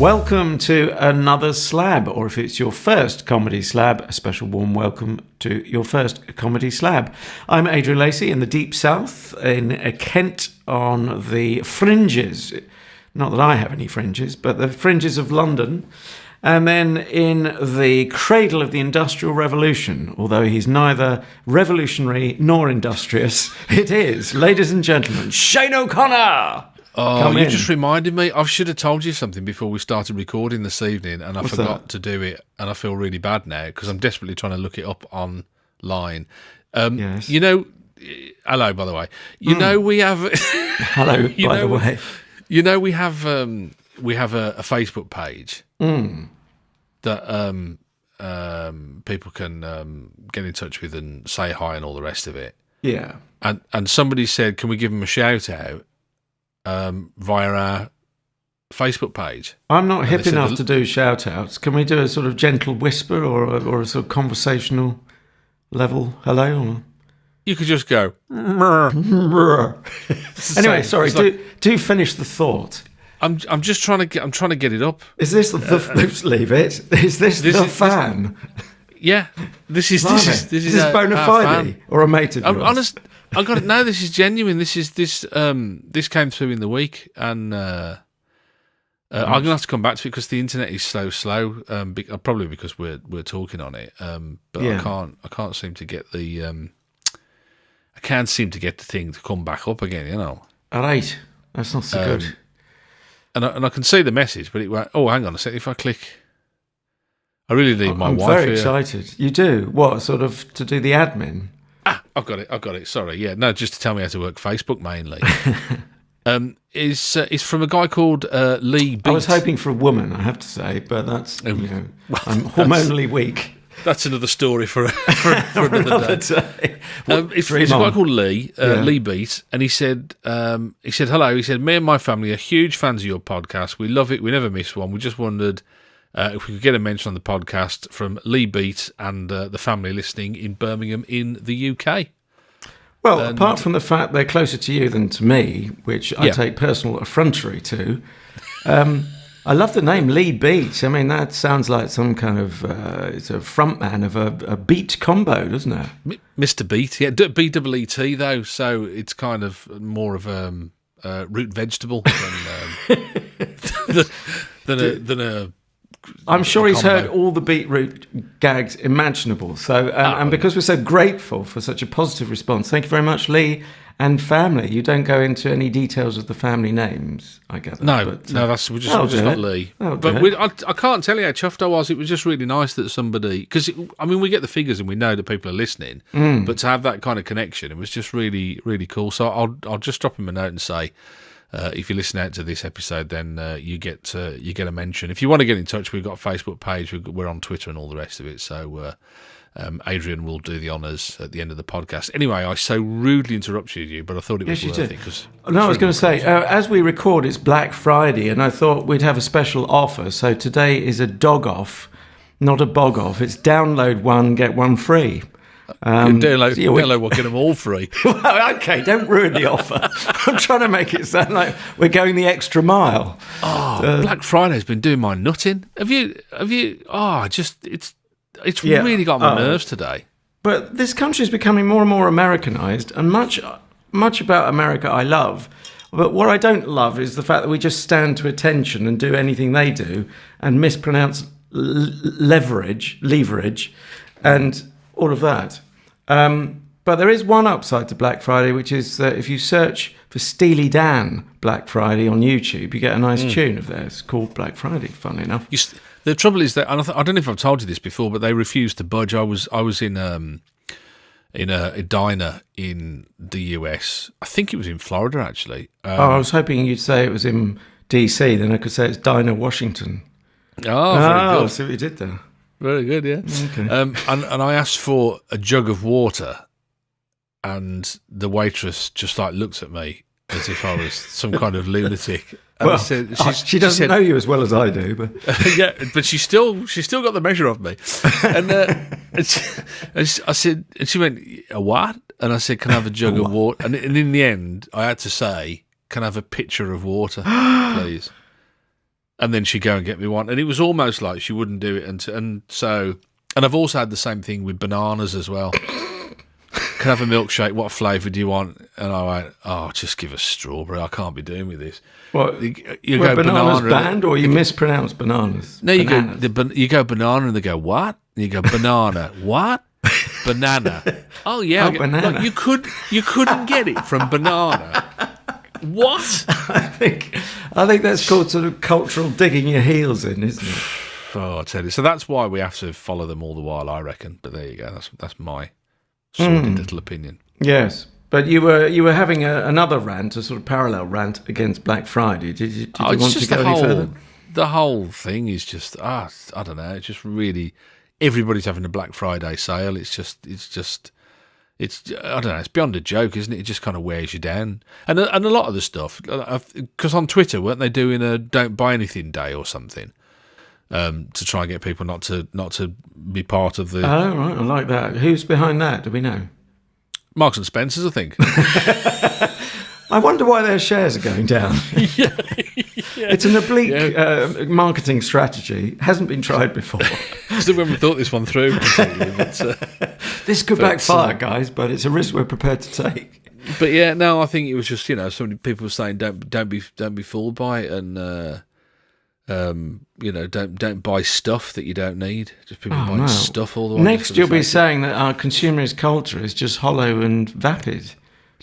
Welcome to another Slab, or if it's your first comedy Slab, a special warm welcome to your first comedy Slab. I'm Adrian Lacey in the Deep South, in Kent, on the fringes, not that I have any fringes, but the fringes of London, and then in the cradle of the Industrial Revolution, although he's neither revolutionary nor industrious. It is, ladies and gentlemen, Shane O'Connor! Oh, you just reminded me. I should have told you something before we started recording this evening, and I forgot to do it, and I feel really bad now because I'm desperately trying to look it up online. Yes. You know, hello, by the way. You know, we have... Hello, by the way. You know, we have a Facebook page that people can get in touch with and say hi and all the rest of it. Yeah. And somebody said, can we give them a shout-out? Via our Facebook page. I'm not hip enough to do shout-outs. Can we do a sort of gentle whisper or a sort of conversational level hello? Or? You could just go. Anyway, sorry. Do finish the thought. I'm just trying to get it up. Is this let's leave it? Is this the fan? Yeah. This is bona fide or a mate of yours? I'm honest. I got it now. This is genuine. This came through in the week, and I'm gonna have to come back to it because the internet is so slow. Probably because we're talking on it. But yeah. I can't seem to get the I can't seem to get the thing to come back up again. You know. All right, that's not so good. And I can see the message, but it went. Oh, hang on a second. If I click, I really need my wife. I'm very excited. You do what? Sort of to do the admin. I've got it. Sorry, yeah, no, just to tell me how to work Facebook mainly. Is from a guy called Lee Beat. I was hoping for a woman, I have to say, but that's I'm hormonally weak. That's another story for another day. It's a guy called Lee Lee Beat, and he said hello. He said, me and my family are huge fans of your podcast. We love it. We never miss one. We just wondered. If we could get a mention on the podcast from Lee Beat and the family listening in Birmingham in the UK. Well, apart from the fact they're closer to you than to me, which I take personal effrontery to, I love the name Lee Beat. I mean, that sounds like some kind of, it's a frontman of a beat combo, doesn't it? Mr. Beat, yeah, B-E-E-T though, so it's kind of more of a root vegetable than a I'm sure he's heard all the beetroot gags imaginable. So, and because we're so grateful for such a positive response, thank you very much, Lee and family. You don't go into any details of the family names, I gather. No, we're just got Lee. But I can't tell you how chuffed I was. It was just really nice that somebody, because we get the figures and we know that people are listening, but to have that kind of connection, it was just really, really cool. So I'll just drop him a note and say, if you listen out to this episode, then you get a mention. If you want to get in touch, we've got a Facebook page. We're on Twitter and all the rest of it. So Adrian will do the honours at the end of the podcast. Anyway, I so rudely interrupted you, but I thought it was worth it. I was going to say, as we record, it's Black Friday, and I thought we'd have a special offer. So today is a dog off, not a bog off. It's download one, get one free. Download one, get them all free. Well, okay, don't ruin the offer. I'm trying to make it sound like we're going the extra mile. Black Friday's been doing my nutting. Have you? It's really got my nerves today. But this country is becoming more and more Americanized, and much about America I love. But what I don't love is the fact that we just stand to attention and do anything they do and mispronounce leverage, and all of that. But there is one upside to Black Friday, which is that if you search for Steely Dan Black Friday on YouTube, you get a nice tune of theirs called Black Friday, funnily enough. The trouble is that, and I don't know if I've told you this before, but they refused to budge. I was in a diner in the US. I think it was in Florida, actually. I was hoping you'd say it was in DC, then I could say it's Diner Washington. Oh, very good. See what you did there. Very good, yeah. Okay. And I asked for a jug of water, and the waitress just looked at me as if I was some kind of lunatic. And well, she doesn't know you as well as I do, but yeah, but she still got the measure of me. And I said, and she went, "A what?" And I said, "Can I have a jug of water?" And in the end, I had to say, "Can I have a pitcher of water, please?" and then she'd go and get me one. And it was almost like she wouldn't do it. And I've also had the same thing with bananas as well. Can I have a milkshake? What flavour do you want? And I went, just give us strawberry. I can't be doing with this. What? You go bananas banana banned, or you mispronounce bananas? No, you go banana, and they go what? And you go banana. What? Banana. Oh yeah, banana. Like, you couldn't get it from banana. What? I think that's called sort of cultural digging your heels in, isn't it? Oh, I tell you. So that's why we have to follow them all the while, I reckon. But there you go. That's my sordid little opinion. Yes, but you were having another rant, a sort of parallel rant against Black Friday. Did you want to go any further? The whole thing is just I don't know. It's just really everybody's having a Black Friday sale. It's I don't know. It's beyond a joke, isn't it? It just kind of wears you down. And a lot of the stuff, because on Twitter weren't they doing a "Don't Buy Anything" day or something? To try and get people not to be part of the... Oh, right, I like that. Who's behind that? Do we know? Marks and Spencer's, I think. I wonder why their shares are going down. Yeah. It's an oblique marketing strategy. Hasn't been tried before. Still haven't thought this one through completely. This could backfire, guys, but it's a risk we're prepared to take. But yeah, no, I think it was just, so many people were saying don't be fooled by it, and... don't buy stuff that you don't need. Just people buying stuff all the way. Next, you'll be saying that our consumerist culture is just hollow and vapid.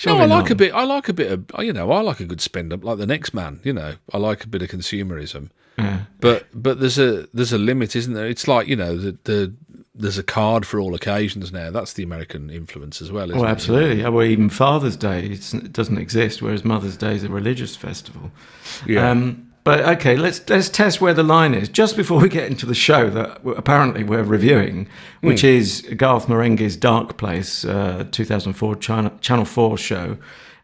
I like a bit of, I like a good spend up, like the next man. I like a bit of consumerism. Yeah. But there's a limit, isn't there? It's like there's a card for all occasions now. That's the American influence as well, isn't it? Oh, absolutely. Well, even Father's Day it doesn't exist, whereas Mother's Day is a religious festival. Yeah. But okay, let's test where the line is just before we get into the show that apparently we're reviewing, which is Garth Marenghi's Darkplace, 2004 Channel 4 show,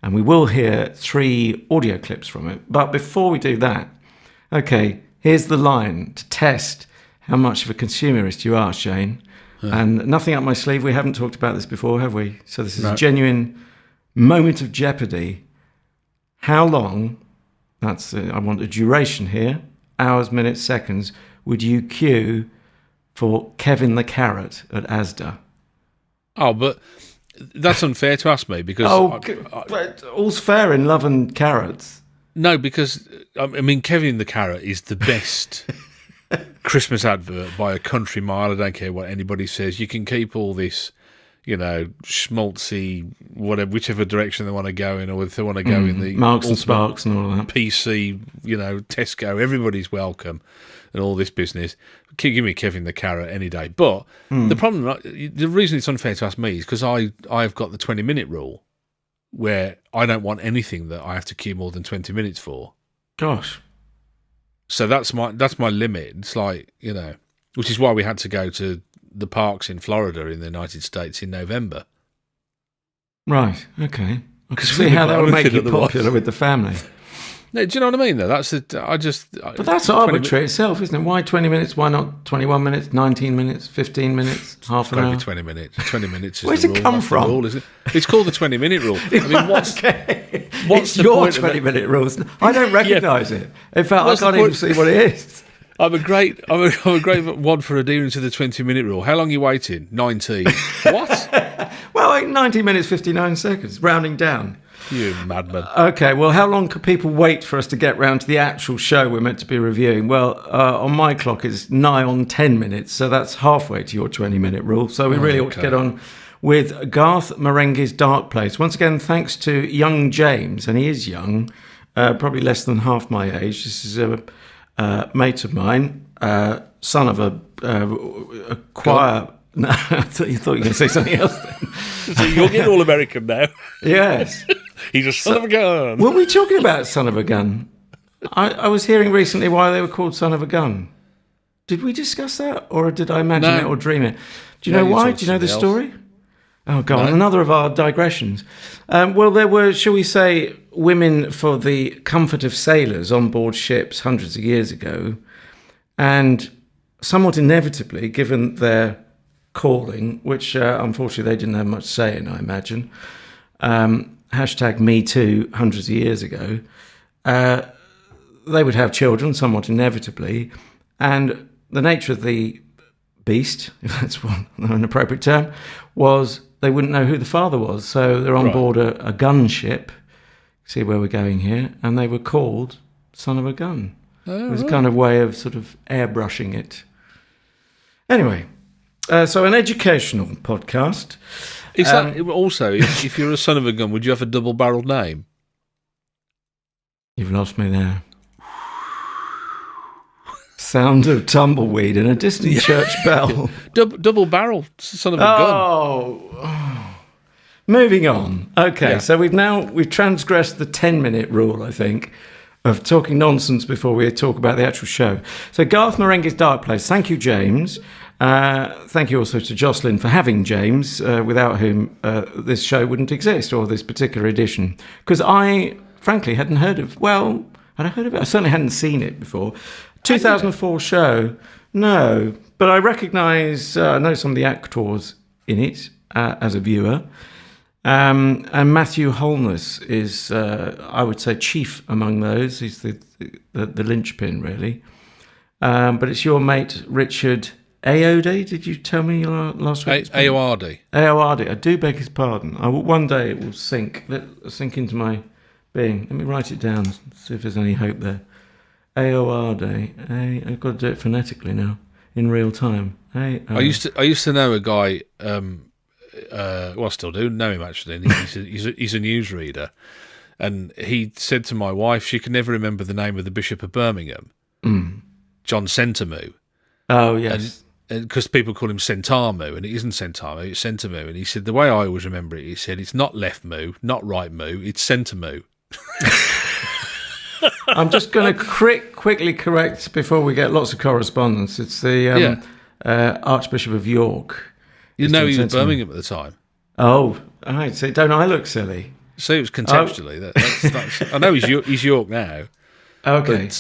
and we will hear 3 audio clips from it. But before we do that, okay, here's the line to test how much of a consumerist you are, Shane. And nothing up my sleeve. We haven't talked about this before, have we? So this is a genuine moment of jeopardy. How long? I want a duration here. Hours, minutes, seconds. Would you queue for Kevin the Carrot at Asda? Oh, but that's unfair to ask me because... but all's fair in love and carrots. No, because, Kevin the Carrot is the best Christmas advert by a country mile. I don't care what anybody says. You can keep all this... schmaltzy, whatever, whichever direction they want to go in, or if they want to go in the Marks and Sparks and all that. PC, Tesco, everybody's welcome, and all this business. Give me Kevin the Carrot any day. But the problem, the reason it's unfair to ask me is because I've got the 20-minute rule, where I don't want anything that I have to queue more than 20 minutes for. Gosh. So that's my limit. It's like, which is why we had to go to the parks in Florida in the United States in November. Right, okay. I can see how that would make you popular with the family. No, do you know what I mean, though? But that's arbitrary itself, isn't it? Why 20 minutes? Why not 21 minutes, 19 minutes, 15 minutes, half an hour? 20 minutes. 20 minutes is Where's it come from? Rule, isn't it? It's called the 20-minute rule. What's it's your 20-minute rules. I don't recognise it. In fact, I can't even see what it is. I'm a great one for adhering to the 20-minute rule. How long are you waiting? 19. What? Well, 90 minutes, 59 seconds, rounding down. You madman. Okay, well, how long could people wait for us to get round to the actual show we're meant to be reviewing? Well, on my clock, it's nigh on 10 minutes, so that's halfway to your 20-minute rule. So we really ought to get on with Garth Marenghi's Darkplace. Once again, thanks to young James, and he is young, probably less than half my age. This is a mate of mine, son of a choir... No, I thought you were going to say something else then. So you're getting all American now. Yes. He's a son of a gun. Were we talking about son of a gun? I was hearing recently why they were called son of a gun. Did we discuss that? Or did I imagine it or dream it? Do you know why? Do you know the story? Oh, go on. Another of our digressions. Well, there were, shall we say, women for the comfort of sailors on board ships hundreds of years ago. And somewhat inevitably, given their calling, which unfortunately they didn't have much say in, I imagine, hashtag Me Too hundreds of years ago, they would have children somewhat inevitably, and the nature of the beast, if that's an appropriate term, was they wouldn't know who the father was. So they're on board a gunship. See where we're going here, and they were called Son of a Gun. It was a kind of way of sort of airbrushing it. Anyway, so an educational podcast. Is that also, if you're a son of a gun, would you have a double-barreled name? You've lost me there. Sound of tumbleweed and a distant church bell. Double-barrel, son of a gun. Oh. Moving on. Okay, so we've transgressed the 10-minute rule, I think, of talking nonsense before we talk about the actual show. So Garth Marenghi's Darkplace. Thank you, James. Thank you also to Jocelyn for having James, without whom this show wouldn't exist, or this particular edition. Because I, frankly, hadn't heard of... Well, had I heard of it? I certainly hadn't seen it before. 2004 show. No. But I recognise... I know some of the actors in it as a viewer. And Matthew Holness is, I would say, chief among those. He's the linchpin, really. But it's your mate, Richard Ayoade. Did you tell me last week? Ayoade. Ayoade. I do beg his pardon. One day it will sink into my being. Let me write it down, see if there's any hope there. Ayoade. I've got to do it phonetically now, in real time. I used to know a guy... I still do know him actually. And he's a newsreader, and he said to my wife she could never remember the name of the Bishop of Birmingham, John Sentamu. Oh yes, because people call him Sentamu, and it isn't Sentamu, it's Sentamu. And he said the way I always remember it, he said it's not left moo, not right moo, it's Sentamu. I'm just going to quickly correct before we get lots of correspondence. It's the Archbishop of York. You know he was Birmingham at the time. Oh, right. So don't I look silly? So it was conceptually. That's, I know he's York now. Okay.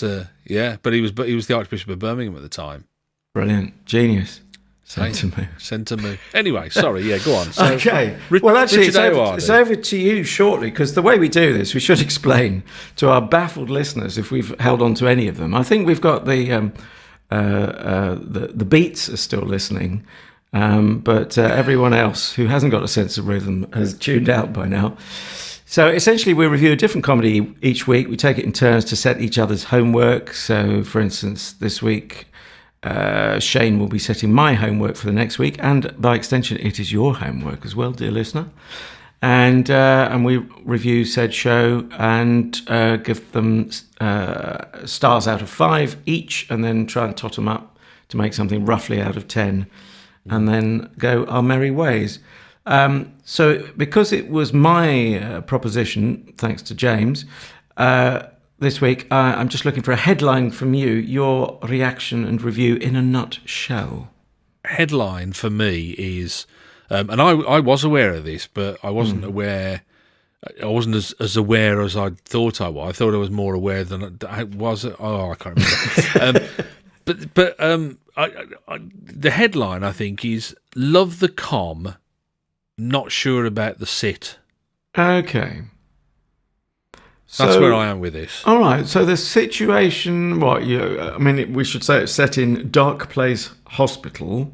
But he was the Archbishop of Birmingham at the time. Brilliant, genius. Sentamu. Anyway, sorry. Yeah, go on. So, okay. Well, actually, it's over to you shortly, because the way we do this, we should explain to our baffled listeners, if we've held on to any of them. I think we've got the beats are still listening. But everyone else who hasn't got a sense of rhythm has tuned out by now. So essentially we review a different comedy each week. We take it in turns to set each other's homework. So for instance, this week, Shane will be setting my homework for the next week. And by extension, it is your homework as well, dear listener. And we review said show and give them stars out of 5 each, and then try and tot them up to make something roughly out of 10. And then go our merry ways. So because it was my proposition, thanks to James, this week, I'm just looking for a headline from you, your reaction and review in a nutshell. Headline for me is, and I was aware of this, but I wasn't aware... I wasn't as aware as I thought I was. I thought I was more aware than I was. Oh, I can't remember. But the headline, I think, is "Love the Com, not sure about the sit." Okay. That's where I am with this. All right. So the situation, we should say it's set in Darkplace Hospital.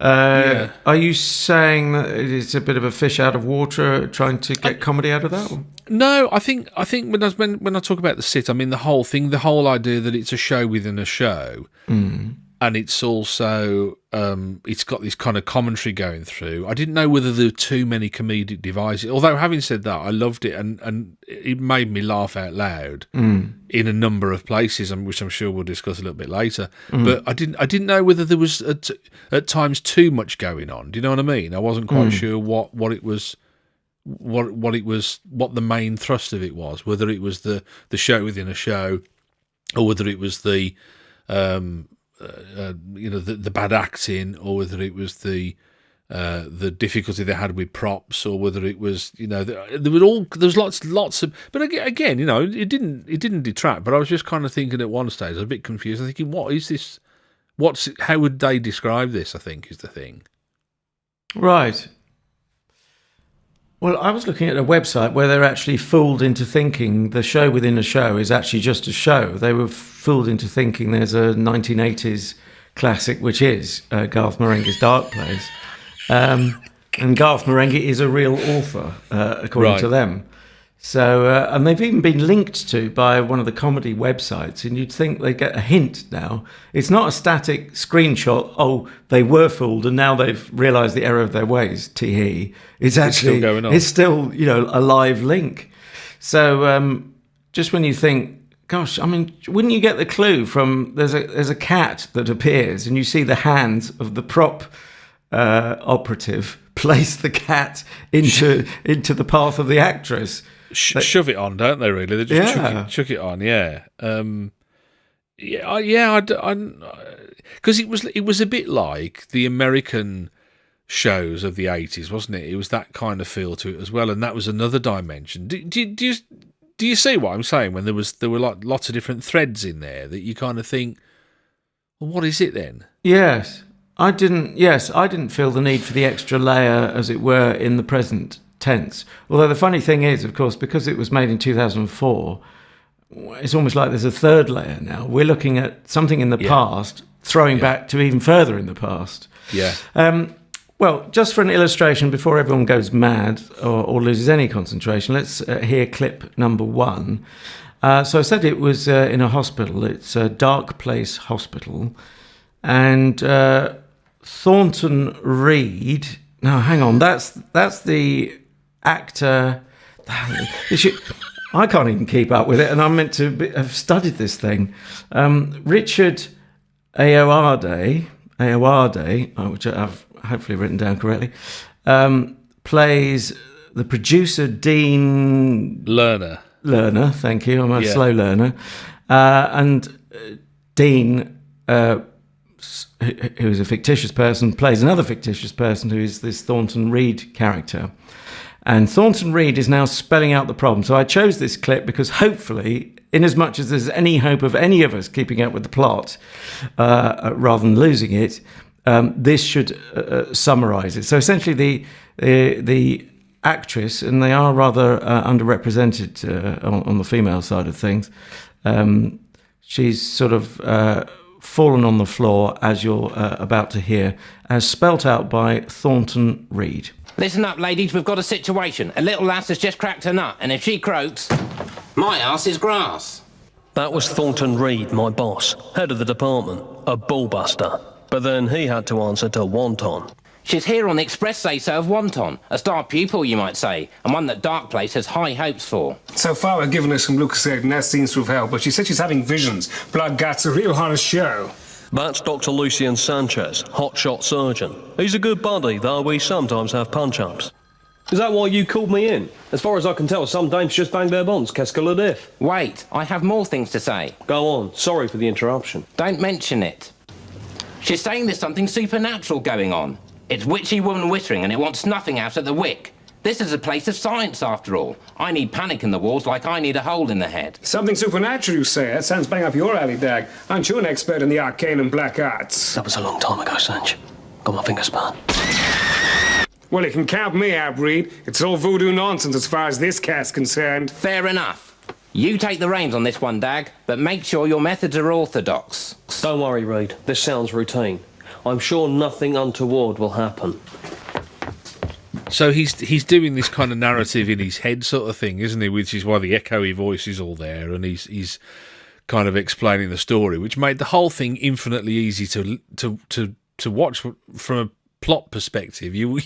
Are you saying that it's a bit of a fish out of water, trying to get comedy out of that? No, I think when I talk about the sit, I mean the whole thing, the whole idea that it's a show within a show, and it's also it's got this kind of commentary going through. I didn't know whether there were too many comedic devices. Although having said that, I loved it, and it made me laugh out loud in a number of places, which I'm sure we'll discuss a little bit later. But I didn't know whether there was at times too much going on. Do you know what I mean? I wasn't quite sure what it was. What it was, what the main thrust of it was, whether it was the show within a show, or whether it was the the bad acting, or whether it was the difficulty they had with props, or whether it was there was lots of. But again, it didn't detract. But I was just kind of thinking at one stage, I was a bit confused. I'm thinking, what is this? How would they describe this? I think is the thing. Right. Well, I was looking at a website where they're actually fooled into thinking the show within a show is actually just a show. They were fooled into thinking there's a 1980s classic, which is Garth Marenghi's Darkplace. And Garth Marenghi is a real author, according to them. So, and they've even been linked to by one of the comedy websites, and you'd think they get a hint now. It's not a static screenshot, oh, they were fooled and now they've realised the error of their ways, tee-hee. It's actually, still going on. It's still, a live link. So just when you think, gosh, I mean, wouldn't you get the clue from, there's a cat that appears and you see the hands of the prop operative place the cat into the path of the actress. Shove it on, don't they? Really, they just chuck it on. Yeah, because it was a bit like the American shows of the 80s, wasn't it? It was that kind of feel to it as well, and that was another dimension. Do you see what I'm saying? When there were like lots of different threads in there that you kind of think, well, what is it then? Yes, I didn't feel the need for the extra layer, as it were, in the present tense. Although the funny thing is, of course, because it was made in 2004, it's almost like there's a third layer now. We're looking at something in the past, throwing back to even further in the past. Yeah. Well, just for an illustration, before everyone goes mad or loses any concentration, let's hear clip number 1. So I said it was in a hospital. It's a Darkplace hospital. And Thornton Reed... No, hang on. That's the actor. I can't even keep up with it, and I'm meant to have studied this thing. Richard Ayoade, which I've hopefully written down correctly, plays the producer Dean Learner. Thank you. I'm a slow learner, and Dean. Who is a fictitious person, plays another fictitious person who is this Thornton Reed character. And Thornton Reed is now spelling out the problem. So I chose this clip because hopefully, in as much as there's any hope of any of us keeping up with the plot, rather than losing it, this should summarise it. So essentially the actress, and they are rather underrepresented on the female side of things, she's sort of... fallen on the floor, as you're about to hear, as spelt out by Thornton Reed. Listen up, ladies, we've got a situation. A little lass has just cracked her nut, and if she croaks, my ass is grass. That was Thornton Reed, my boss, head of the department, a bullbuster. But then he had to answer to Wonton. She's here on the express say-so of Wonton, a star pupil, you might say, and one that Darkplace has high hopes for. So far, we're giving her some Lucozade, and that seems to have helped, but she said she's having visions. Blood guts, a real horror show. That's Dr. Lucien Sanchez, hotshot surgeon. He's a good buddy, though we sometimes have punch-ups. Is that why you called me in? As far as I can tell, some dames just bang their bonds. Qu'est-ce que le diff? Wait, I have more things to say. Go on. Sorry for the interruption. Don't mention it. She's saying there's something supernatural going on. It's witchy woman whittering, and it wants snuffing out at the wick. This is a place of science, after all. I need panic in the walls like I need a hole in the head. Something supernatural, you say? That sounds bang up your alley, Dag. Aren't you an expert in the arcane and black arts? That was a long time ago, Sanch. Got my fingers burned. Well, you can count me out, Reed. It's all voodoo nonsense as far as this cat's concerned. Fair enough. You take the reins on this one, Dag, but make sure your methods are orthodox. Don't worry, Reed. This sounds routine. I'm sure nothing untoward will happen. So he's doing this kind of narrative in his head sort of thing, isn't he? Which is why the echoey voice is all there, and he's kind of explaining the story, which made the whole thing infinitely easy to watch from a plot perspective. You'd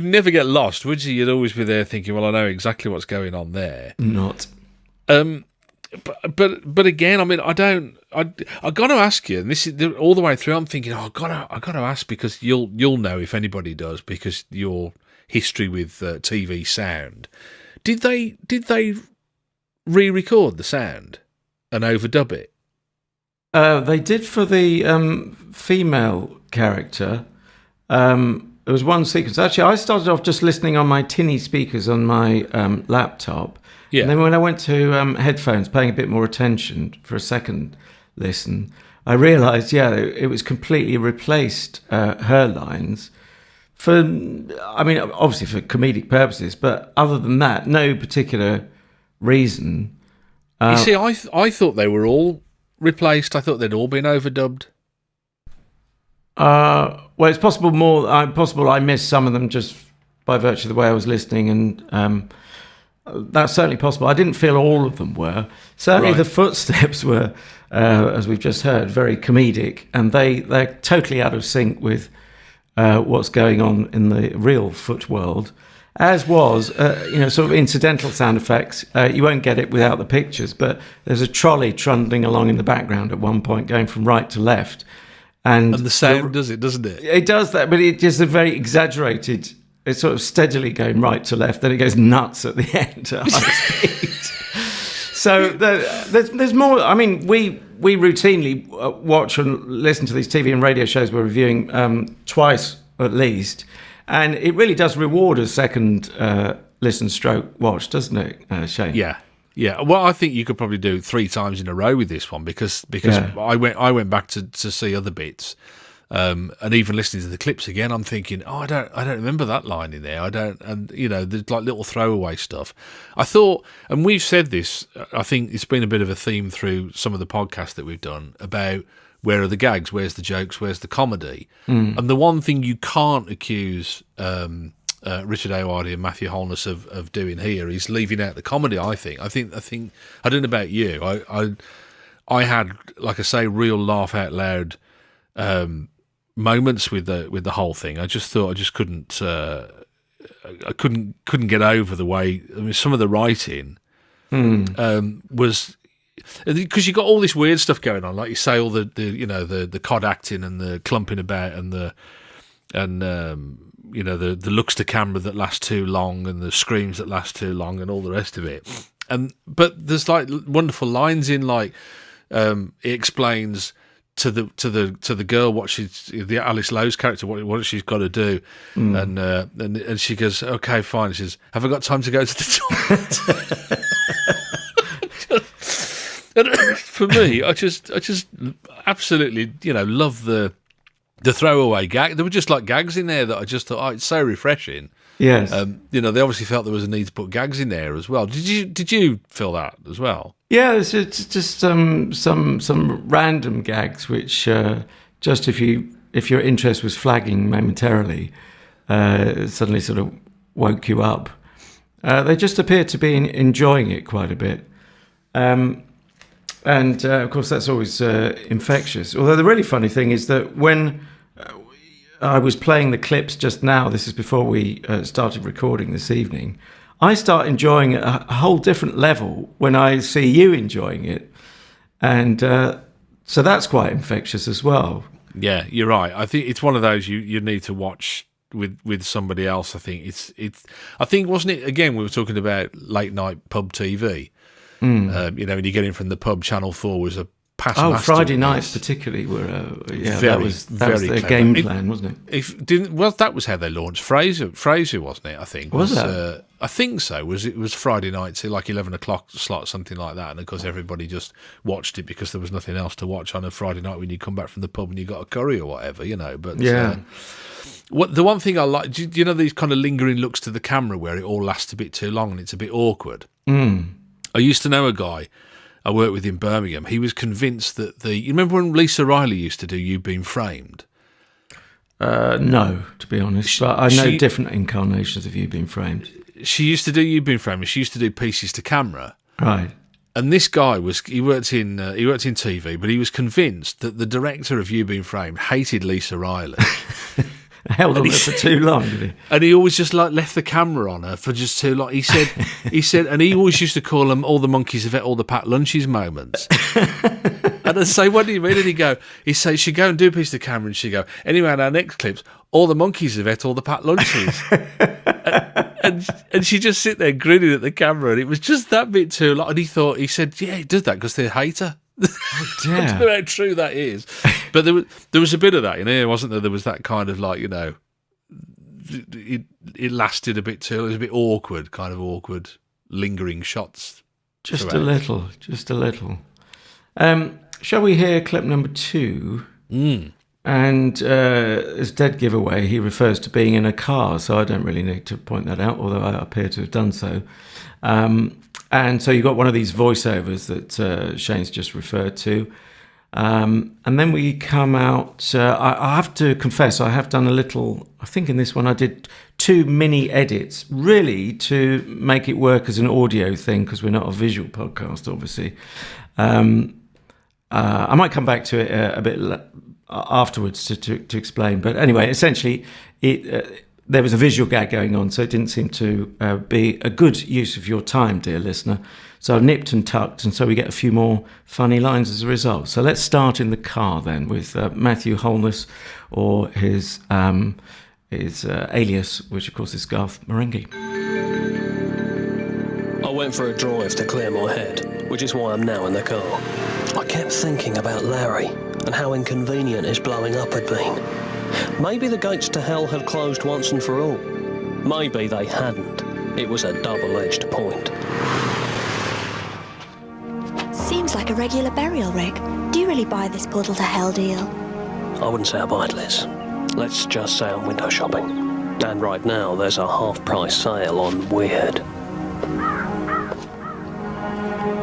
never get lost, would you? You'd always be there thinking, well, I know exactly what's going on there. Not. But again, I mean, I got to ask you, and this is all the way through. I'm thinking, I got to ask, because you'll know if anybody does, because your history with TV sound. Did they re-record the sound and overdub it? They did for the female character. There was one sequence. Actually, I started off just listening on my tinny speakers on my laptop. Yeah. And then when I went to headphones, paying a bit more attention for a second listen, I realised, it was completely replaced her lines. obviously for comedic purposes, but other than that, no particular reason. You see, I thought they were all replaced. I thought they'd all been overdubbed. Well, it's possible I missed some of them just by virtue of the way I was listening, and that's certainly possible. I didn't feel all of them were. Certainly the footsteps were, as we've just heard, very comedic, and they're totally out of sync with what's going on in the real foot world, as was, sort of incidental sound effects. You won't get it without the pictures, but there's a trolley trundling along in the background at one point, going from right to left. And the sound does it, doesn't it? It does that, but it is a very exaggerated. It's sort of steadily going right to left, then it goes nuts at the end at high speed. So there's more. I mean, we routinely watch and listen to these TV and radio shows we're reviewing twice at least, and it really does reward a second listen stroke watch, doesn't it, Shane? Yeah. Well, I think you could probably do 3 times in a row with this one because I went back to see other bits. And even listening to the clips again, I'm thinking, I don't remember that line in there. There's like little throwaway stuff. I thought, and we've said this, I think it's been a bit of a theme through some of the podcasts that we've done about where are the gags, where's the jokes, where's the comedy. And the one thing you can't accuse Richard Ayoade and Matthew Holness of doing here is leaving out the comedy. I think I don't know about you. I had, like I say, real laugh out loud moments with the whole thing. I just thought I couldn't get over the way. I mean, some of the writing was, because you got all this weird stuff going on, like you say, all the cod acting and the clumping about and the looks to camera that last too long and the screams that last too long and all the rest of it. But there's like wonderful lines in, like it explains to the girl what the Alice Lowe's character what she's got to do, and she goes, okay, fine. She says, have I got time to go to the toilet? And for me, I just absolutely love the throwaway gag. There were just like gags in there that I just thought, it's so refreshing. Yes. They obviously felt there was a need to put gags in there as well. Did you feel that as well? Yeah, it's just some random gags which just if your interest was flagging momentarily, suddenly sort of woke you up. They just appeared to be enjoying it quite a bit. And of course, that's always infectious. Although the really funny thing is that when I was playing the clips just now, this is before we started recording this evening, I start enjoying it a whole different level when I see you enjoying it. And so that's quite infectious as well. Yeah, you're right. I think it's one of those you need to watch with somebody else. I think I think, wasn't it, again, we were talking about late night pub TV. When you get in from the pub, Channel 4 was a past master. Friday nights particularly were that was their game plan, wasn't it? That was how they launched Frasier, wasn't it? I think was that? I think so. It was Friday nights, like 11 o'clock slot, something like that. And of course, everybody just watched it because there was nothing else to watch on a Friday night when you come back from the pub and you got a curry or whatever, But yeah. The one thing I like, do you know these kind of lingering looks to the camera where it all lasts a bit too long and it's a bit awkward? I used to know a guy, I worked with in Birmingham. He was convinced that you remember when Lisa Riley used to do You've Been Framed? No, to be honest. But I know different incarnations of You've Been Framed. She used to do You've Been Framed. She used to do Pieces to Camera. Right. And this guy he worked in TV, but he was convinced that the director of You've Been Framed hated Lisa Riley. Held on her for too long, did he? And he always just left the camera on her for just too long. He said, and he always used to call them all the monkeys have ate all the packed lunches moments. And I'd say, what do you mean? And he say, she'd go and do a piece of the camera, and she'd go, anyway, in our next clips, all the monkeys have ate all the packed lunches. and she just sit there grinning at the camera, and it was just that bit too long. And he said, yeah, he does that because they hate her. Oh, dear. I don't know how true that is, but there was a bit of that, wasn't there? There was that kind of like, it lasted a bit too. It was a bit awkward, kind of awkward, lingering shots. Just a little. Shall we hear clip number 2? And as dead giveaway, he refers to being in a car, so I don't really need to point that out, although I appear to have done so. And so you've got one of these voiceovers that Shane's just referred to. And then we come out, I have to confess, I have done a little, I think in this one I did 2 mini edits, really to make it work as an audio thing, because we're not a visual podcast, obviously. I might come back to it a bit afterwards to explain. But anyway, essentially, there was a visual gag going on, so it didn't seem to be a good use of your time, dear listener. So I nipped and tucked, and so we get a few more funny lines as a result. So let's start in the car then with Matthew Holness, or his alias, which of course is Garth Marenghi. I went for a drive to clear my head, which is why I'm now in the car. I kept thinking about Larry and how inconvenient his blowing up had been. Maybe the gates to hell had closed once and for all. Maybe they hadn't. It was a double-edged point. Seems like a regular burial rig. Do you really buy this portal to hell deal? I wouldn't say I buy it, Liz. Let's just say I'm window shopping. And right now there's a half-price sale on Weird.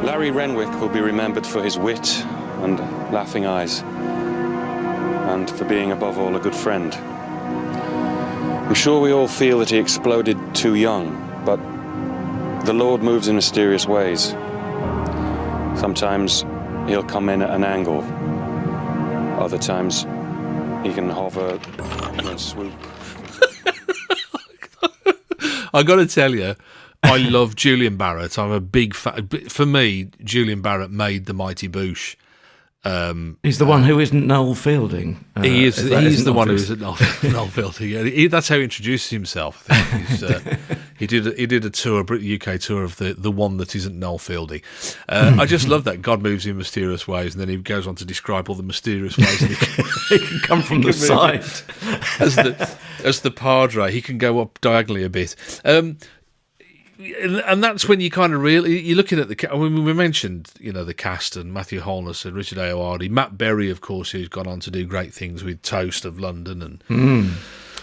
Larry Renwick will be remembered for his wit and laughing eyes, and for being above all a good friend. I'm sure we all feel that he exploded too young, but the Lord moves in mysterious ways. Sometimes he'll come in at an angle. Other times he can hover and swoop. I got to tell you, I love Julian Barratt. I'm a big fan. For me, Julian Barratt made the Mighty Boosh. He's the one who isn't Noel Fielding. He is. He's the one who isn't Noel Fielding. Yeah, that's how he introduces himself. I think he did a tour, a UK tour of the one that isn't Noel Fielding. I just love that God moves in mysterious ways, and then he goes on to describe all the mysterious ways that he can come from the side as the Padre. He can go up diagonally a bit. And that's when you kind of really, you're looking at the, I mean, we mentioned, the cast and Matthew Holness and Richard Ayoade, Matt Berry, of course, who's gone on to do great things with Toast of London and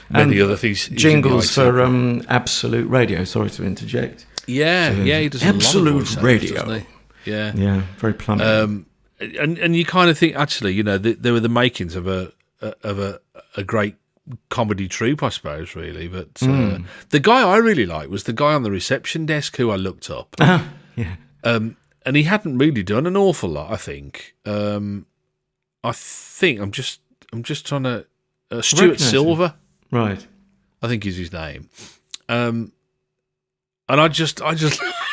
many other things. Jingles for Absolute Radio, sorry to interject. Yeah, he does Absolute a lot of voice Radio. Actors, doesn't he? Yeah, very plummet. And you kind of think, actually, there were the makings of a great comedy troupe, I suppose, really. But the guy I really liked was the guy on the reception desk who I looked up. Yeah. And he hadn't really done an awful lot, I think. I think I'm just trying to Stuart Silver. Right. I think is his name. And I just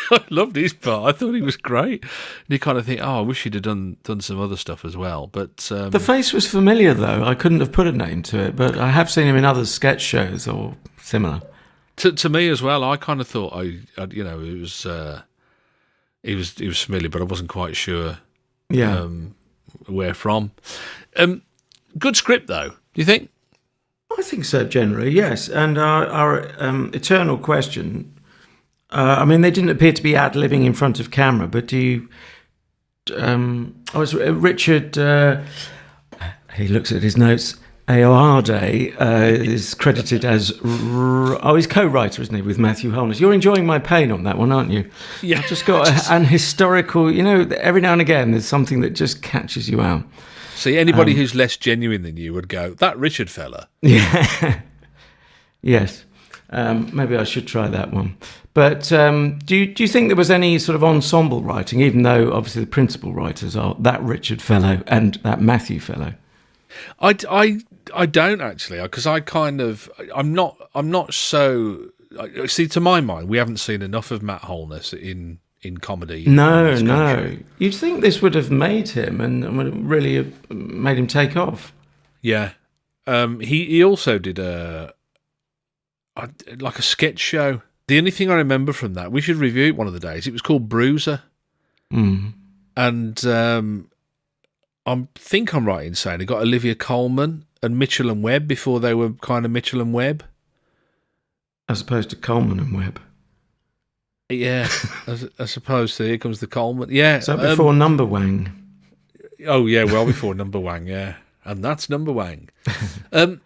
I loved his part. I thought he was great. And you kind of think, I wish he'd have done some other stuff as well. But the face was familiar, though. I couldn't have put a name to it, but I have seen him in other sketch shows or similar. To me as well, I kind of thought it was he was familiar, but I wasn't quite sure. Yeah. Where from? Good script, though. Do you think? I think so, generally, yes. And our eternal question. I mean, they didn't appear to be ad-libbing in front of camera, but do you... Richard... he looks at his notes. Ayoade is credited as... he's co-writer, isn't he, with Matthew Holness. You're enjoying my pain on that one, aren't you? Yeah. I've just got an historical... every now and again, there's something that just catches you out. See, anybody who's less genuine than you would go, that Richard fella. Yeah. Yes. Maybe I should try that one. But do you think there was any sort of ensemble writing, even though obviously the principal writers are that Richard fellow and that Matthew fellow? I don't actually, because I'm not so. See, to my mind, we haven't seen enough of Matt Holness in comedy. No. You'd think this would have made him and would really have made him take off. Yeah. He also did a sketch show. The only thing I remember from that, we should review it one of the days. It was called Bruiser. Mm. And I think I'm right in saying it got Olivia Colman and Mitchell and Webb before they were kind of Mitchell and Webb. As opposed to Coleman and Webb. Yeah, I suppose. Here comes the Coleman. Yeah. So before Number Wang. Oh, yeah, well before Number Wang, yeah. and that's number one. And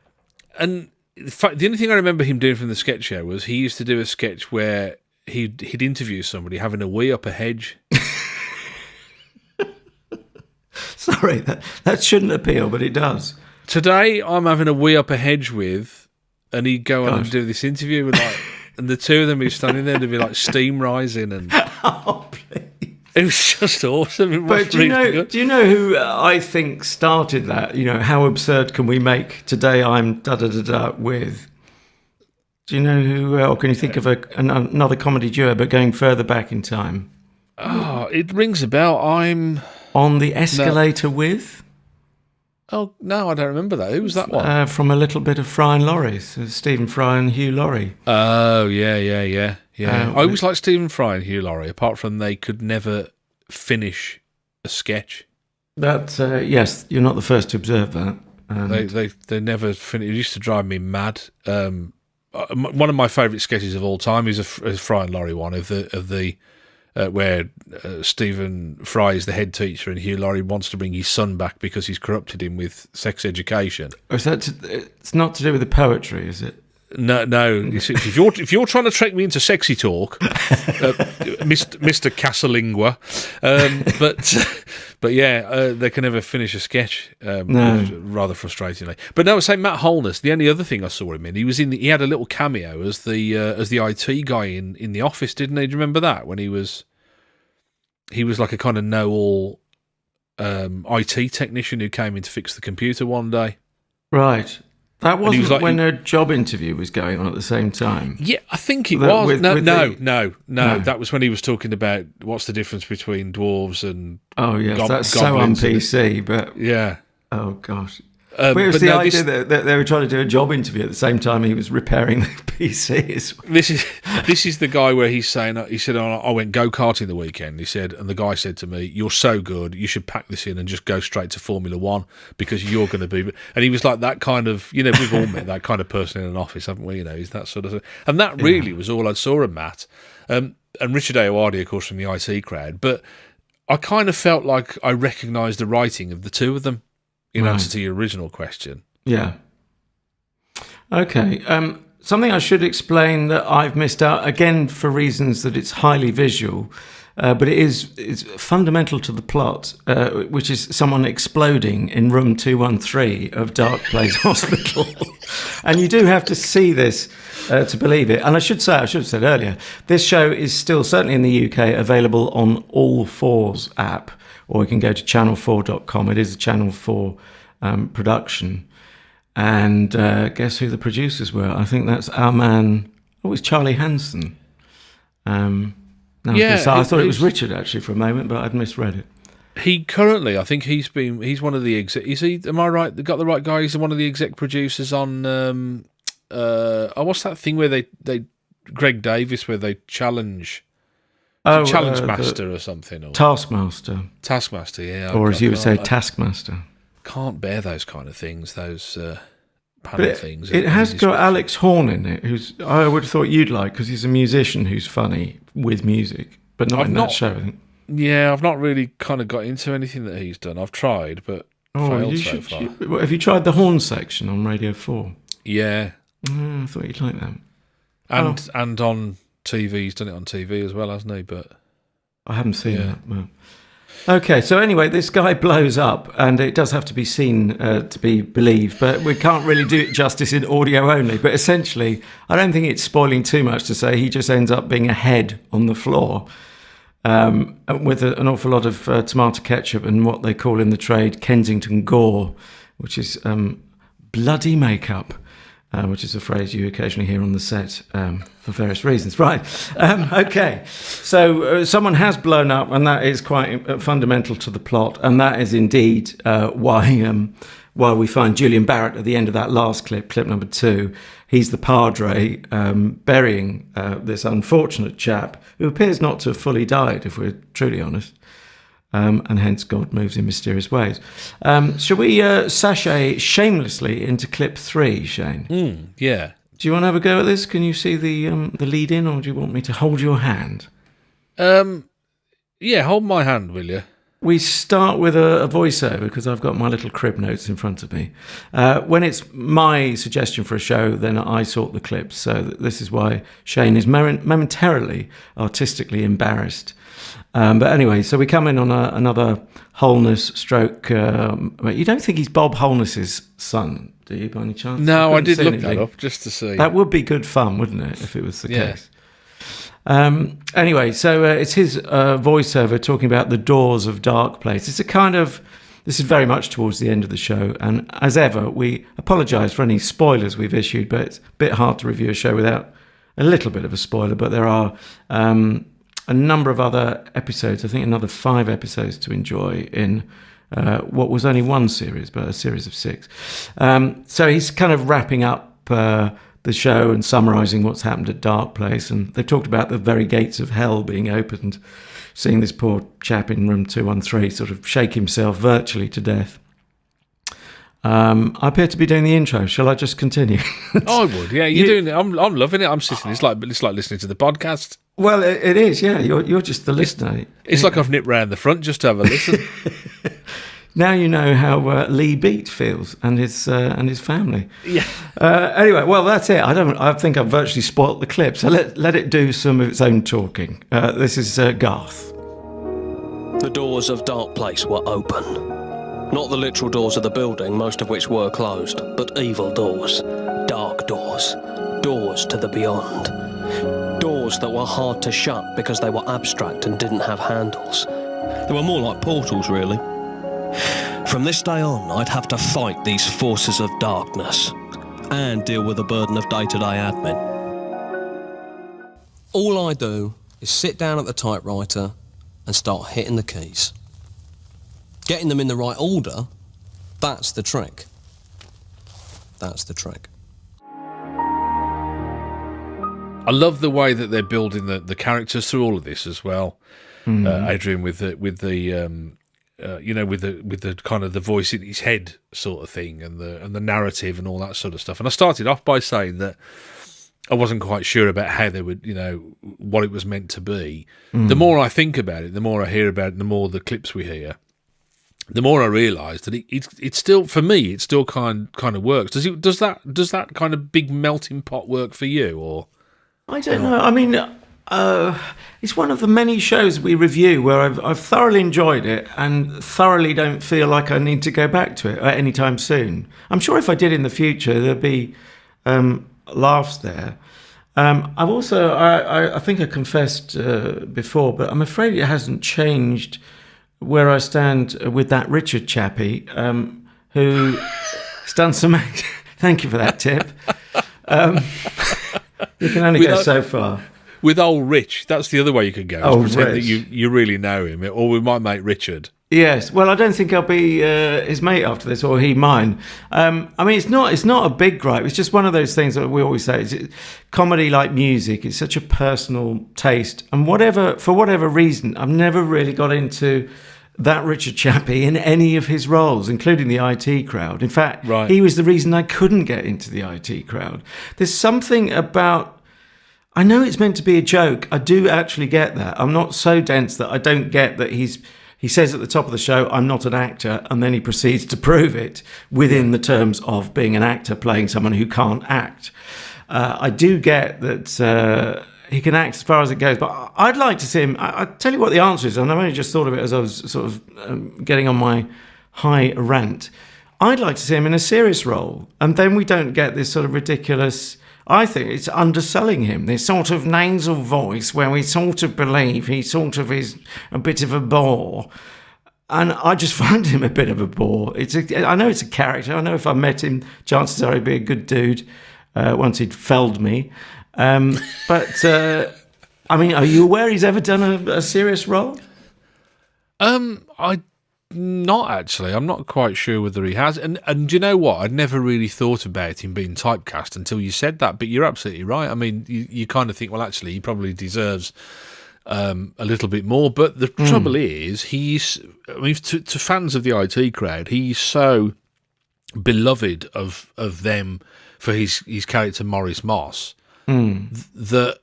in fact, the only thing I remember him doing from the sketch show was he used to do a sketch where he'd interview somebody having a wee up a hedge. Sorry, that shouldn't appeal, but it does. Today, I'm having a wee up a hedge with, and he'd go on and do this interview with and the two of them who's standing there, there'd be like steam rising, and oh, please. It was just awesome. But do you know who I think started that? You know, how absurd can we make today? I'm da-da-da-da with. Do you know who, or can you think of another comedy duo, but going further back in time? Oh, it rings a bell. I'm on the escalator with. Oh, no, I don't remember that. Who was that one? From a little bit of Fry and Laurie. So Stephen Fry and Hugh Laurie. Oh, yeah. I always liked Stephen Fry and Hugh Laurie, apart from they could never finish a sketch. Yes, you're not the first to observe that. They never finished. It used to drive me mad. One of my favourite sketches of all time is a Fry and Laurie one of the where Stephen Fry is the head teacher and Hugh Laurie wants to bring his son back because he's corrupted him with sex education. It's not to do with the poetry, is it? No. If you're trying to trick me into sexy talk, Mr. Casalingua, but yeah, they can never finish a sketch. No. Rather frustratingly. But no, I was saying Matt Holness. The only other thing I saw him in, he had a little cameo as the IT guy in The Office, didn't he? Do you remember that when he was like a kind of know-all IT technician who came in to fix the computer one day? Right. That wasn't when a job interview was going on at the same time. Yeah, I think it was. No. That was when he was talking about what's the difference between dwarves and that's so on PC, but yeah. Oh gosh. But it was the idea that they were trying to do a job interview at the same time he was repairing the PCs. This is the guy where he said, I went go-karting the weekend. He said, and the guy said to me, "You're so good, you should pack this in and just go straight to Formula One because you're going to be." And he was like that kind of, we've all met that kind of person in an office, haven't we? He's that sort of, and that really was all I saw of Matt. And Richard Ayoade, of course, from the IT crowd. But I kind of felt like I recognised the writing of the two of them. In answer to your original question. Yeah. Okay. Something I should explain that I've missed out, again for reasons that it's highly visual, but it's fundamental to the plot, which is someone exploding in room 213 of Darkplace Hospital. And you do have to see this to believe it. And I should have said earlier, this show is still, certainly in the UK, available on All 4's app, or you can go to channel4.com. It is a Channel 4 production. And guess who the producers were? I think that's our man, it's Charlie Hanson. I thought it was Richard, actually, for a moment, but I'd misread it. He currently, I think he's one of the exec... am I right? Got the right guy? He's one of the exec producers on... what's that thing where they Greg Davis, where they challenge... Challenge Master or something. Or Taskmaster. Taskmaster, yeah. Or as you would say, Taskmaster. Can't bear those kind of things, those panel things. It has got Alex Horn in it, who's I would have thought you'd like, because he's a musician who's funny with music, but not in that show, I think. Yeah, I've not really kind of got into anything that he's done. I've tried, but failed so far. Have you tried the horn section on Radio 4? Yeah. I thought you'd like that. And on... TV, he's done it on TV as well, hasn't he? But I haven't seen that. Well. Okay, so anyway, this guy blows up, and it does have to be seen to be believed, but we can't really do it justice in audio only. But essentially, I don't think it's spoiling too much to say he just ends up being a head on the floor with an awful lot of tomato ketchup and what they call in the trade Kensington gore, which is bloody makeup. Which is a phrase you occasionally hear on the set for various reasons. Right. Okay. So someone has blown up, and that is quite fundamental to the plot. And that is indeed why we find Julian Barrett at the end of that last clip number 2. He's the padre burying this unfortunate chap who appears not to have fully died, if we're truly honest. And hence God moves in mysterious ways. Shall we sashay shamelessly into clip 3, Shane? Yeah. Do you want to have a go at this? Can you see the lead in, or do you want me to hold your hand? Yeah, hold my hand, will you? We start with a voiceover because I've got my little crib notes in front of me. When it's my suggestion for a show, then I sort the clips. So this is why Shane is momentarily artistically embarrassed. But anyway, so we come in on another Holness stroke. You don't think he's Bob Holness's son, do you, by any chance? No, I did look that up just to see. That would be good fun, wouldn't it, if it was the case? Anyway, so it's his voiceover talking about the doors of Darkplace. This is very much towards the end of the show, and as ever, we apologise for any spoilers we've issued, but it's a bit hard to review a show without a little bit of a spoiler, but there are a number of other episodes, I think another 5 episodes to enjoy in what was only one series, but a series of 6. So he's kind of wrapping up the show and summarising what's happened at Darkplace, and they've talked about the very gates of hell being opened, seeing this poor chap in room 213 sort of shake himself virtually to death. I appear to be doing the intro. Shall I just continue? I would, yeah. You're doing it. I'm loving it. I'm sitting. It's like listening to the podcast. Well, it is, yeah. You're just the listener. It's like I've nipped round the front just to have a listen. Now you know how Lee Beat feels and his family. Yeah. Anyway, well, that's it. I think I've virtually spoilt the clip. So let it do some of its own talking. This is Garth. The doors of Darkplace were open. Not the literal doors of the building, most of which were closed, but evil doors, dark doors, doors to the beyond. Doors that were hard to shut because they were abstract and didn't have handles. They were more like portals, really. From this day on, I'd have to fight these forces of darkness and deal with the burden of day-to-day admin. All I do is sit down at the typewriter and start hitting the keys. Getting them in the right order, that's the trick. That's the trick. I love the way that they're building the characters through all of this as well, Adrian, with the kind of the voice in his head sort of thing, and the narrative and all that sort of stuff. And I started off by saying that I wasn't quite sure about how they would, what it was meant to be. The more I think about it, the more I hear about it, the more the clips we hear, the more I realise that it's still, for me, it still kind of works. Does that kind of big melting pot work for you, or? I don't know. I mean, it's one of the many shows we review where I've thoroughly enjoyed it and thoroughly don't feel like I need to go back to it any time soon. I'm sure if I did in the future, there'd be laughs there. I've also, I think I confessed before, but I'm afraid it hasn't changed where I stand with that Richard chappie who has done some... Thank you for that tip. You can only go so far. With old Rich, that's the other way you could go. Pretend Rich. That you really know him, or with my mate Richard. Yes, well, I don't think I'll be his mate after this, or he mine. I mean, it's not a big gripe. It's just one of those things that we always say. Comedy, like music, it's such a personal taste, and for whatever reason, I've never really got into that Richard Chappie in any of his roles, including the IT Crowd. In fact, He was the reason I couldn't get into the IT Crowd. There's something about... I know it's meant to be a joke. I do actually get that. I'm not so dense that I don't get that he says at the top of the show, I'm not an actor, and then he proceeds to prove it within the terms of being an actor playing someone who can't act. I do get that he can act as far as it goes, but I'd like to see him... I'll tell you what the answer is, and I've only just thought of it as I was sort of getting on my high rant. I'd like to see him in a serious role, and then we don't get this sort of ridiculous... I think it's underselling him, this sort of nasal voice where we sort of believe he sort of is a bit of a bore. And I just find him a bit of a bore. I know it's a character. I know if I met him, chances are he'd be a good dude once he'd felled me. But, I mean, are you aware he's ever done a serious role? Not actually. I'm not quite sure whether he has. And do you know what? I'd never really thought about him being typecast until you said that. But you're absolutely right. I mean, you kind of think, well, actually, he probably deserves a little bit more. But the trouble is, to fans of the IT Crowd, he's so beloved of them for his character Maurice Moss that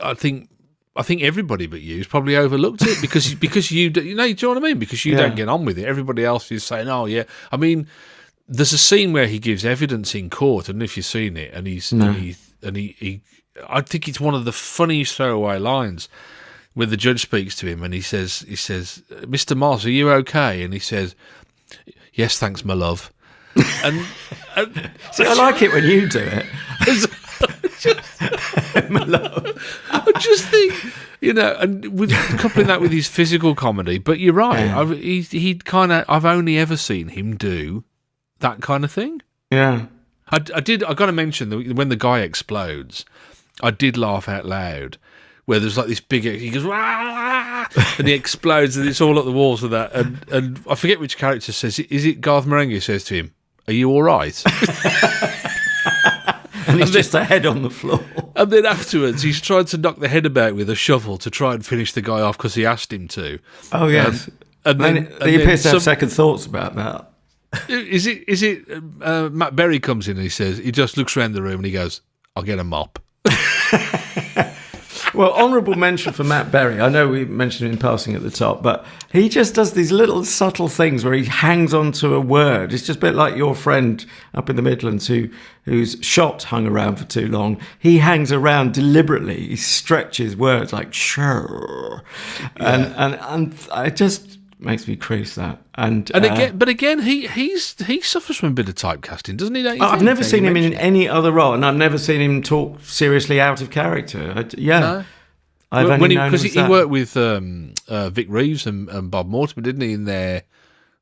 I think I think everybody but you's probably overlooked it because you do you know what I mean? Because you don't get on with it. Everybody else is saying, "Oh yeah." I mean, there's a scene where he gives evidence in court. I don't know if you've seen it, and he I think it's one of the funniest throwaway lines when the judge speaks to him, and he says, "Mr. Moss, are you okay?" And he says, "Yes, thanks, my love." And see, I like it when you do it. My love. I just think, and with coupling that with his physical comedy. But you're right. Yeah. I've only ever seen him do that kind of thing. Yeah. I got to mention that when the guy explodes, I did laugh out loud. Where there's like this big, he goes, "Wah!" and he explodes, and it's all at the walls of that. And I forget which character says it. Is it Garth Marenghi says to him, "Are you all right?" And he's just a head on the floor. And then afterwards, he's tried to knock the head about with a shovel to try and finish the guy off because he asked him to. Oh, yes. And he appears to have second thoughts about that. Is it Matt Berry comes in and he just looks around the room and he goes, "I'll get a mop." Well, honourable mention for Matt Berry. I know we mentioned him in passing at the top, but he just does these little subtle things where he hangs on to a word. It's just a bit like your friend up in the Midlands whose shot hung around for too long. He hangs around deliberately. He stretches words like sure, and it just makes me crease that. And again, he suffers from a bit of typecasting, doesn't he? I've never seen him in any other role, and I've never seen him talk seriously out of character. No. I've only known because he worked with Vic Reeves and Bob Mortimer, didn't he? In their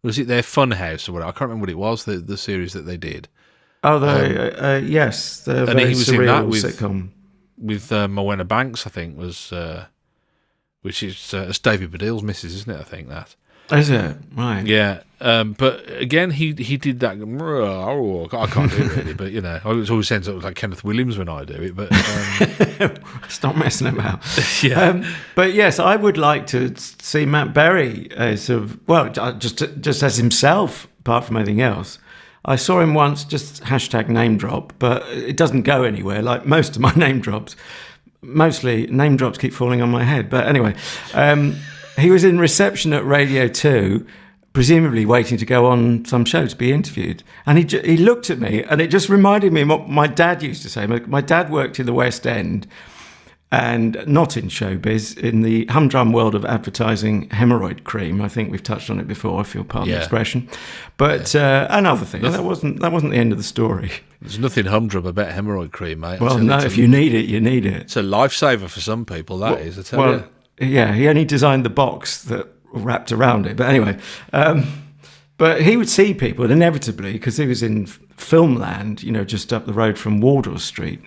Funhouse or whatever. I can't remember what it was, the series that they did. Oh, yes, the very he was surreal in that with, sitcom with Morwenna Banks, I think was, which is David Baddiel's missus, isn't it? I think that. Is it? Right. Yeah. But again, he did that. I can't do it really, but I always sense it was like Kenneth Williams when I do it. But stop messing about. Yeah. But yes, I would like to see Matt Berry just as himself, apart from anything else. I saw him once, just hashtag name drop, but it doesn't go anywhere. Like most of my name drops, mostly name drops keep falling on my head. But anyway. He was in reception at Radio 2, presumably waiting to go on some show to be interviewed. And he looked at me, and it just reminded me of what my dad used to say. My dad worked in the West End, and not in showbiz, in the humdrum world of advertising hemorrhoid cream. I think we've touched on it before, if you'll pardon the expression. But another thing, that wasn't the end of the story. There's nothing humdrum about hemorrhoid cream, mate. Well, no, if you need it, you need it. It's a lifesaver for some people, I tell you. Yeah, he only designed the box that wrapped around it. But anyway, but he would see people inevitably, because he was in Filmland, just up the road from Wardour Street.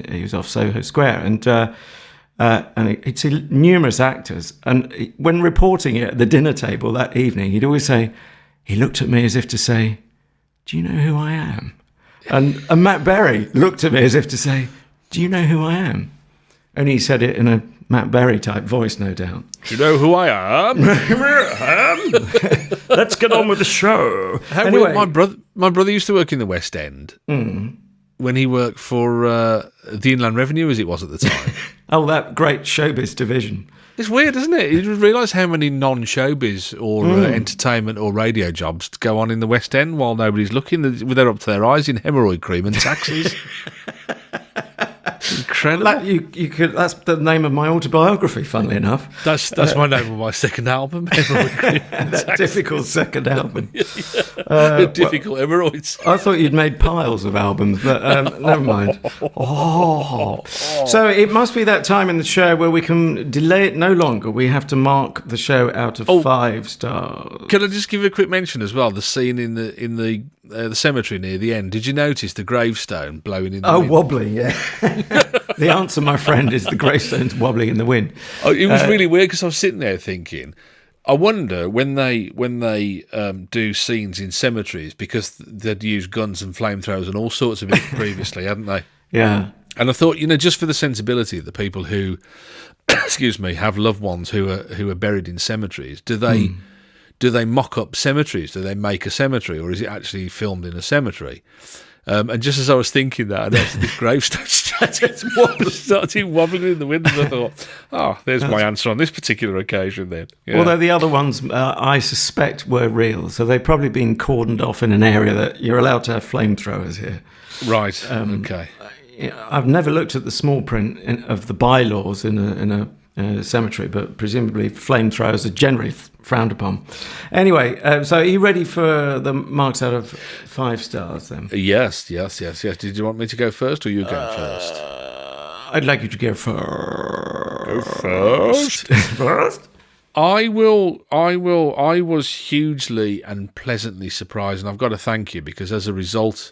He was off Soho Square, and he'd see numerous actors. And when reporting it at the dinner table that evening, he'd always say, he looked at me as if to say, "Do you know who I am?" And Matt Berry looked at me as if to say, "Do you know who I am?" And he said it in a Matt Berry type voice, no doubt. Do you know who I am? Let's get on with the show. Anyway, my brother used to work in the West End when he worked for the Inland Revenue, as it was at the time. Oh, that great showbiz division. It's weird, isn't it? You realise how many non-showbiz or entertainment or radio jobs go on in the West End while nobody's looking. They're up to their eyes in hemorrhoid cream and taxis. Incredible. That's the name of my autobiography, funnily enough. That's my name of my second album. That difficult second album. Difficult hemorrhoids. I thought you'd made piles of albums, but never mind. So it must be that time in the show where we can delay it no longer. We have to mark the show out of 5 stars. Can I just give a quick mention as well? The scene in the cemetery near the end. Did you notice the gravestone blowing in the wind? Wobbly, yeah. The answer, my friend, is the gravestone's wobbling in the wind. It was really weird because I was sitting there thinking, I wonder when they do scenes in cemeteries, because they'd use guns and flamethrowers and all sorts of it previously, hadn't they? Yeah. And I thought, just for the sensibility of the people who, excuse me, have loved ones who are buried in cemeteries, do they mock up cemeteries? Do they make a cemetery, or is it actually filmed in a cemetery? And just as I was thinking that, I noticed this gravestone started wobbling in the wind, and I thought, oh, there's my answer on this particular occasion then. Yeah. Although the other ones, I suspect, were real, so they've probably been cordoned off in an area that you're allowed to have flamethrowers here. Right, okay. I've never looked at the small print of the bylaws in a cemetery, but presumably flamethrowers are generally frowned upon. Anyway, so are you ready for the marks out of 5 stars then? Yes. Did you want me to go first, or you go first? I'd like you to go first. Go first? First? I will. I was hugely and pleasantly surprised, and I've got to thank you, because as a result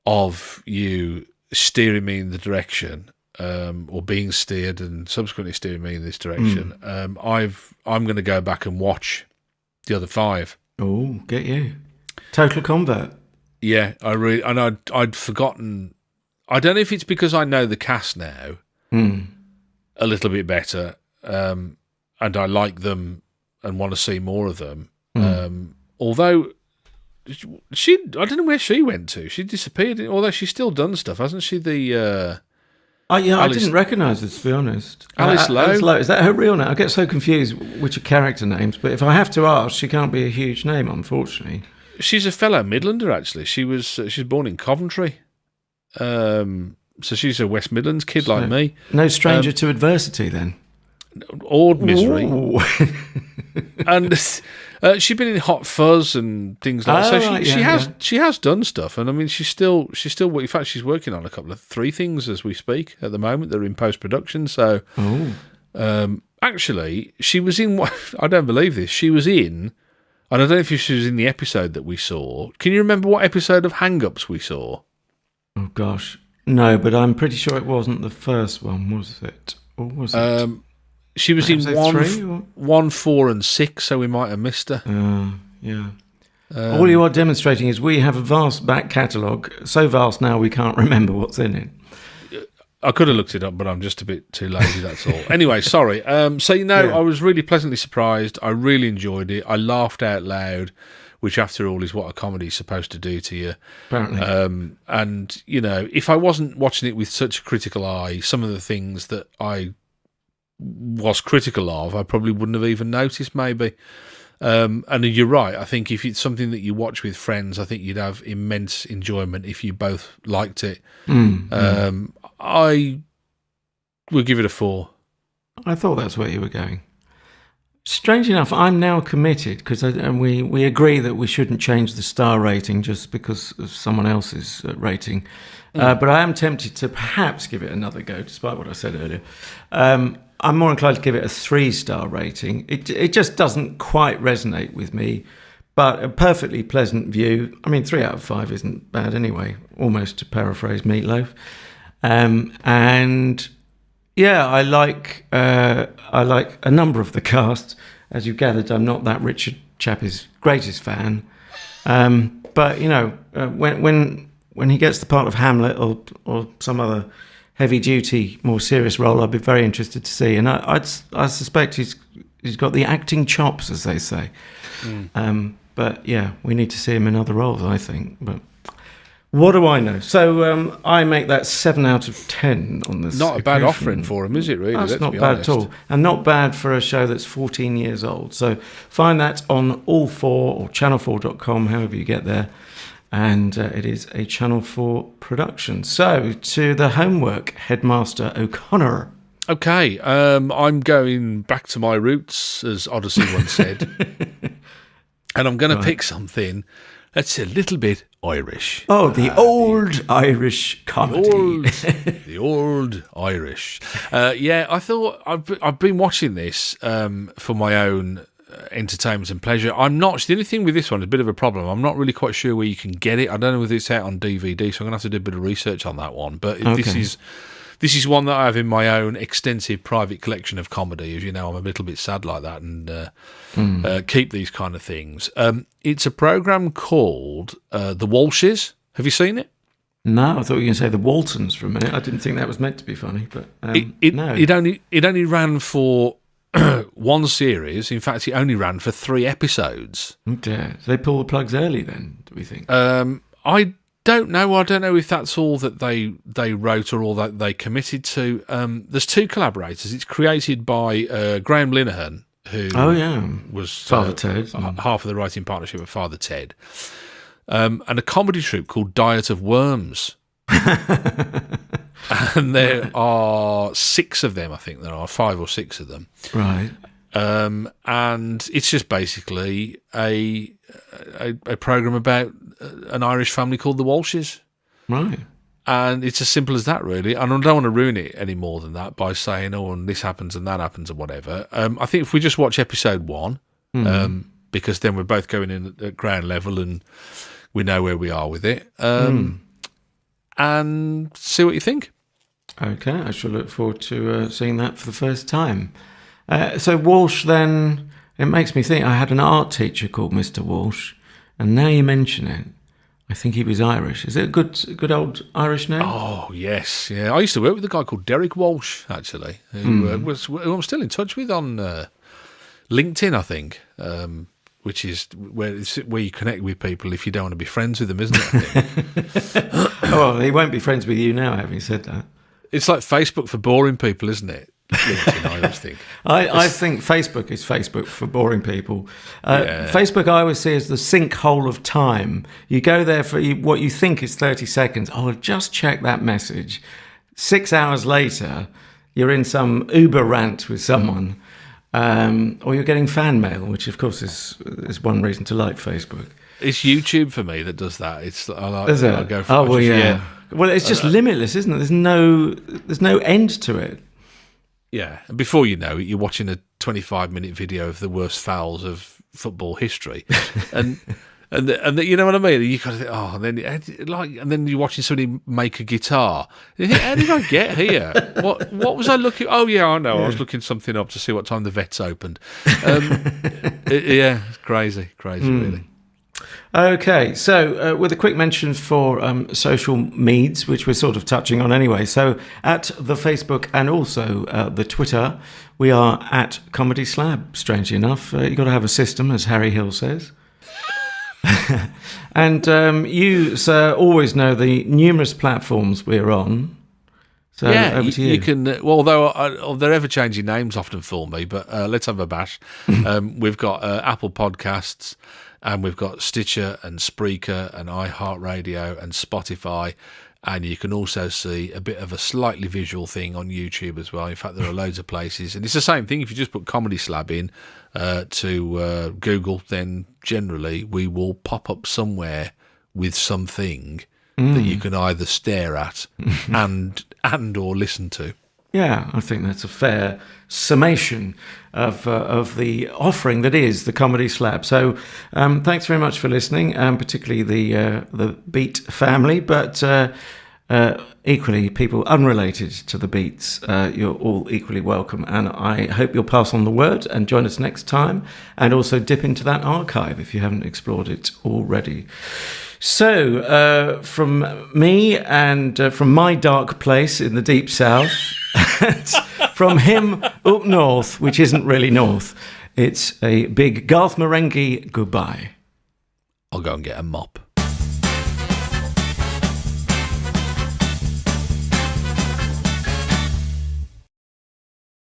of you steering me in the direction, or being steered and subsequently steering me in this direction, I'm going to go back and watch the other 5. Oh, get you. Total convert. Yeah, I'd forgotten. I don't know if it's because I know the cast now a little bit better, and I like them and want to see more of them. Although I don't know where she went to. She disappeared, although she's still done stuff, hasn't she? I didn't recognise her, to be honest. Alice Lowe? Alice Lowe. Is that her real name? I get so confused which are character names, but if I have to ask, she can't be a huge name, unfortunately. She's a fellow Midlander, actually. She's born in Coventry. So she's a West Midlands kid like me. No stranger to adversity, then? Or misery. And she's been in Hot Fuzz and things like that. So right, she has done stuff, and I mean she's still in fact she's working on a couple of 3 things as we speak at the moment. They're in post production. So actually she was in I don't believe this. She was in, and I don't know if she was in the episode that we saw. Can you remember what episode of Hang Ups we saw? Oh gosh, no, but I'm pretty sure it wasn't the first one, was it? Or was it? She was in 1, 4, and 6, so we might have missed her. Yeah. All you are demonstrating is we have a vast back catalogue, so vast now we can't remember what's in it. I could have looked it up, but I'm just a bit too lazy, that's all. Anyway, sorry. I was really pleasantly surprised. I really enjoyed it. I laughed out loud, which after all is what a comedy's supposed to do to you. Apparently. And, if I wasn't watching it with such a critical eye, some of the things that I was critical of, I probably wouldn't have even noticed, maybe. And you're right. I think if it's something that you watch with friends, I think you'd have immense enjoyment if you both liked it. I would give it a 4. I thought that's where you were going. Strange enough, I'm now committed, because we agree that we shouldn't change the star rating just because of someone else's rating. But I am tempted to perhaps give it another go, despite what I said earlier. I'm more inclined to give it a 3-star rating. It just doesn't quite resonate with me, but a perfectly pleasant view. I mean, 3 out of 5 isn't bad anyway, almost to paraphrase Meatloaf. And yeah, I like a number of the cast. As you've gathered, I'm not that Richard Chappie's greatest fan, but when he gets the part of Hamlet or some other heavy-duty, more serious role, I'd be very interested to see. And I suspect he's got the acting chops, as they say. But yeah, we need to see him in other roles, I think. But what do I know? So I make that 7 out of 10 on this. Not a bad offering for him, is it, really? That's not bad at all. And not bad for a show that's 14 years old. So find that on All4 or channel4.com, however you get there. And it is a Channel 4 production. So, to the homework, Headmaster O'Connor. Okay, I'm going back to my roots, as Odyssey once said. And I'm going to pick something that's a little bit Irish. Oh, the old Irish comedy. The old Irish. I thought I've been watching this for my own entertainment and pleasure. The only thing with this one is a bit of a problem. I'm not really quite sure where you can get it. I don't know whether it's out on DVD, so I'm going to have to do a bit of research on that one. But this is one that I have in my own extensive private collection of comedy. As you know, I'm a little bit sad like that and keep these kind of things. It's a programme called The Walshes. Have you seen it? No, I thought you were going to say The Waltons for a minute. I didn't think that was meant to be funny. But no. It only ran for one series. In fact, it only ran for 3 episodes. Oh dear. So they pull the plugs early then, do we think? don't know. I don't know if that's all that they wrote or all that they committed to. There's two collaborators. It's created by Graham Linehan, who was Father Ted, half of the writing partnership with Father Ted, and a comedy troupe called Diet of Worms. And there are 6 of them, I think there are 5 or 6 of them. Right. And it's just basically a program about an Irish family called the Walshes. Right. And it's as simple as that, really. And I don't want to ruin it any more than that by saying, oh, and this happens and that happens or whatever. I think if we just watch episode 1, because then we're both going in at ground level and we know where we are with it, and see what you think. Okay, I shall look forward to seeing that for the first time. So Walsh, then, it makes me think, I had an art teacher called Mr. Walsh, and now you mention it, I think he was Irish. Is it a good old Irish name? Oh, yes, yeah. I used to work with a guy called Derek Walsh, actually, who I'm still in touch with on LinkedIn, I think, which is where you connect with people if you don't want to be friends with them, isn't it? Oh, he won't be friends with you now, having said that. It's like Facebook for boring people, isn't it? LinkedIn, I always think. I think Facebook is Facebook for boring people. Facebook I always see as the sinkhole of time. You go there for what you think is 30 seconds. Oh, just check that message. 6 hours later, you're in some Uber rant with someone, or you're getting fan mail, which of course is one reason to like Facebook. It's YouTube for me that does that. Is it? I go for yeah. Well, it's just limitless, isn't it? There's no end to it. Yeah, and before you know it, you're watching a 25-minute video of the worst fouls of football history, and you know what I mean. You kind of think, oh, and then you're watching somebody make a guitar. And you think, how did I get here? What was I looking? Oh yeah, I know. I was looking something up to see what time the vet's opened. It's crazy, really. Okay, so with a quick mention for social meds, which we're sort of touching on anyway. So at the Facebook and also the Twitter, we are at Comedy Slab, strangely enough. You've got to have a system, as Harry Hill says. And you, sir, always know the numerous platforms we're on. So over to you. You can. Well, although they're ever-changing names often for me, but let's have a bash. We've got Apple Podcasts, and we've got Stitcher and Spreaker and iHeartRadio and Spotify, and you can also see a bit of a slightly visual thing on YouTube as well. In fact, there are loads of places, and it's the same thing. If you just put Comedy Slab in to Google, then generally we will pop up somewhere with something that you can either stare at and or listen to. Yeah, I think that's a fair summation of the offering that is the Comedy Slab. So thanks very much for listening, particularly the Beat family, but equally people unrelated to the Beats. You're all equally welcome, and I hope you'll pass on the word and join us next time, and also dip into that archive if you haven't explored it already. So, from me and from my dark place in the deep south, from him up north, which isn't really north, it's a big Garth Marenghi goodbye. I'll go and get a mop.